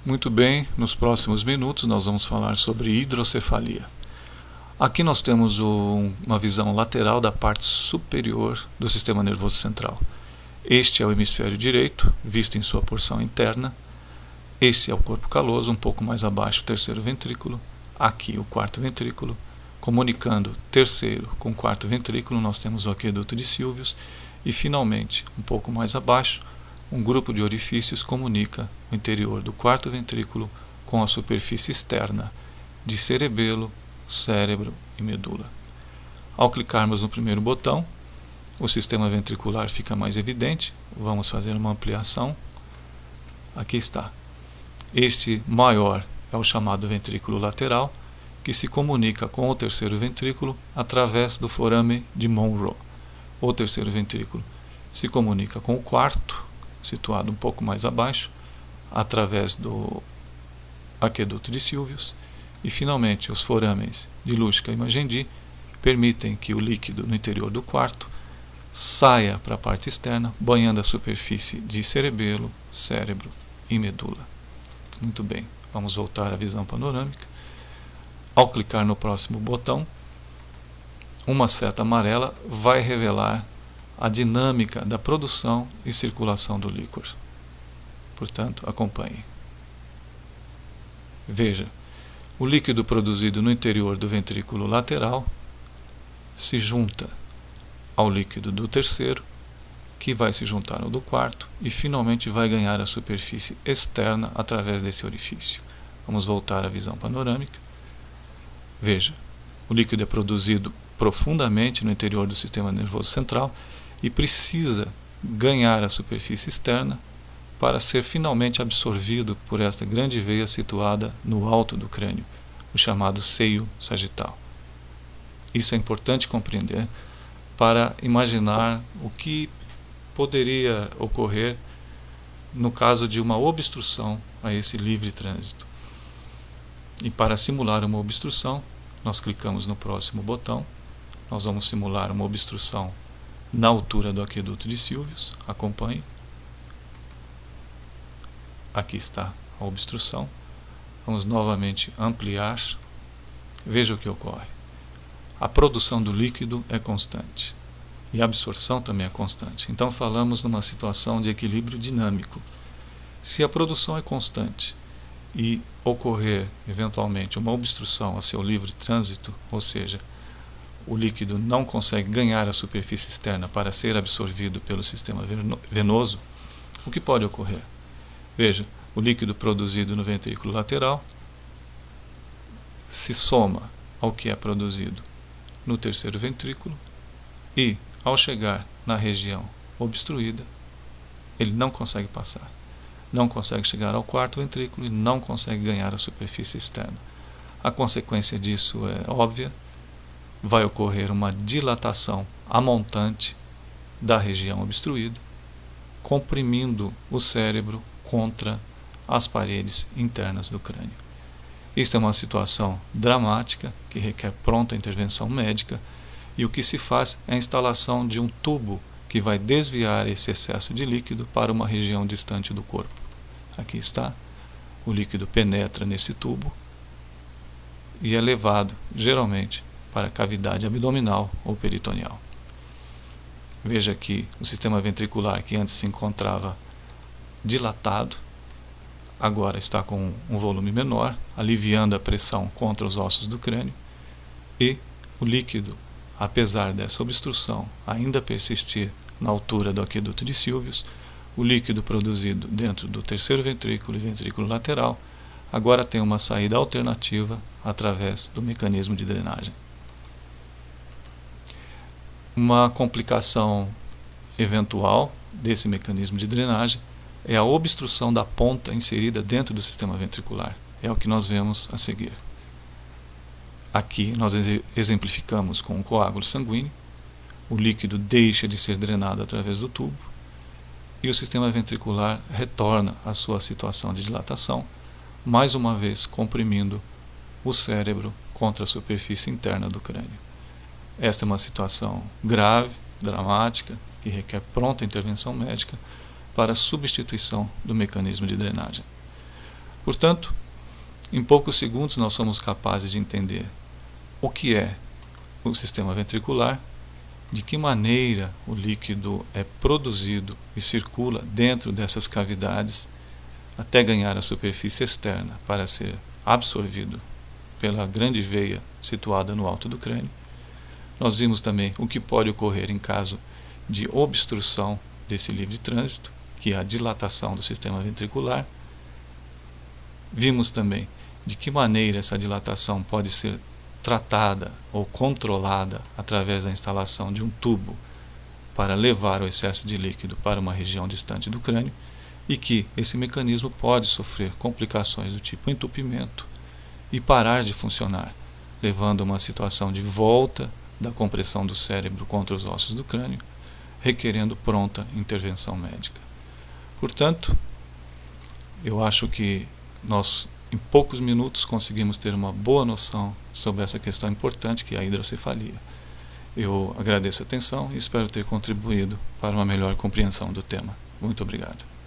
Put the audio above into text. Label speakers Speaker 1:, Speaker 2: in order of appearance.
Speaker 1: Muito bem, nos próximos minutos nós vamos falar sobre hidrocefalia. Aqui nós temos uma visão lateral da parte superior do sistema nervoso central. Este é o hemisfério direito, visto em sua porção interna. Este é o corpo caloso, um pouco mais abaixo o terceiro ventrículo. Aqui o quarto ventrículo. Comunicando terceiro com quarto ventrículo, nós temos o aqueduto de Sylvius. E finalmente, um pouco mais abaixo, um grupo de orifícios comunica o interior do quarto ventrículo com a superfície externa de cerebelo, cérebro e medula. Ao clicarmos no primeiro botão, o sistema ventricular fica mais evidente. Vamos fazer uma ampliação. Aqui está. Este maior é o chamado ventrículo lateral, que se comunica com o terceiro ventrículo através do forame de Monro. O terceiro ventrículo se comunica com o quarto, situado um pouco mais abaixo, através do aqueduto de Sylvius. E finalmente os forames de Luschka e Magendie permitem que o líquido no interior do quarto saia para a parte externa, banhando a superfície de cerebelo, cérebro e medula. Muito bem, vamos voltar à visão panorâmica. Ao clicar no próximo botão, uma seta amarela vai revelar a dinâmica da produção e circulação do líquor. Portanto, acompanhe. Veja, o líquido produzido no interior do ventrículo lateral se junta ao líquido do terceiro, que vai se juntar ao do quarto e finalmente vai ganhar a superfície externa através desse orifício. Vamos voltar à visão panorâmica. Veja, o líquido é produzido profundamente no interior do sistema nervoso central e precisa ganhar a superfície externa para ser finalmente absorvido por esta grande veia situada no alto do crânio, o chamado seio sagital. Isso é importante compreender para imaginar o que poderia ocorrer no caso de uma obstrução a esse livre trânsito. E para simular uma obstrução, nós clicamos no próximo botão. Nós vamos simular uma obstrução na altura do aqueduto de Sylvius. Acompanhe. Aqui está a obstrução. Vamos novamente ampliar. Veja o que ocorre. A produção do líquido é constante e a absorção também é constante. Então falamos numa situação de equilíbrio dinâmico. Se a produção é constante e ocorrer eventualmente uma obstrução a seu livre trânsito, ou seja, o líquido não consegue ganhar a superfície externa para ser absorvido pelo sistema venoso, o que pode ocorrer? Veja, o líquido produzido no ventrículo lateral se soma ao que é produzido no terceiro ventrículo e, ao chegar na região obstruída, ele não consegue passar. Não consegue chegar ao quarto ventrículo e não consegue ganhar a superfície externa. A consequência disso é óbvia. Vai ocorrer uma dilatação amontante da região obstruída, comprimindo o cérebro contra as paredes internas do crânio. Isto é uma situação dramática que requer pronta intervenção médica, e o que se faz é a instalação de um tubo que vai desviar esse excesso de líquido para uma região distante do corpo. Aqui está, o líquido penetra nesse tubo e é levado, geralmente, para a cavidade abdominal ou peritoneal. Veja que o sistema ventricular, que antes se encontrava dilatado, agora está com um volume menor, aliviando a pressão contra os ossos do crânio, e o líquido, apesar dessa obstrução ainda persistir na altura do aqueduto de Sylvius, o líquido produzido dentro do terceiro ventrículo e ventrículo lateral agora tem uma saída alternativa através do mecanismo de drenagem. Uma complicação eventual desse mecanismo de drenagem é a obstrução da ponta inserida dentro do sistema ventricular. É o que nós vemos a seguir. Aqui nós exemplificamos com um coágulo sanguíneo. O líquido deixa de ser drenado através do tubo e o sistema ventricular retorna à sua situação de dilatação, mais uma vez comprimindo o cérebro contra a superfície interna do crânio. Esta é uma situação grave, dramática, que requer pronta intervenção médica para a substituição do mecanismo de drenagem. Portanto, em poucos segundos nós somos capazes de entender o que é o sistema ventricular, de que maneira o líquido é produzido e circula dentro dessas cavidades até ganhar a superfície externa para ser absorvido pela grande veia situada no alto do crânio. Nós vimos também o que pode ocorrer em caso de obstrução desse livre trânsito, que é a dilatação do sistema ventricular. Vimos também de que maneira essa dilatação pode ser tratada ou controlada através da instalação de um tubo para levar o excesso de líquido para uma região distante do crânio, e que esse mecanismo pode sofrer complicações do tipo entupimento e parar de funcionar, levando a uma situação de volta da compressão do cérebro contra os ossos do crânio, requerendo pronta intervenção médica. Portanto, eu acho que nós, em poucos minutos, conseguimos ter uma boa noção sobre essa questão importante que é a hidrocefalia. Eu agradeço a atenção e espero ter contribuído para uma melhor compreensão do tema. Muito obrigado.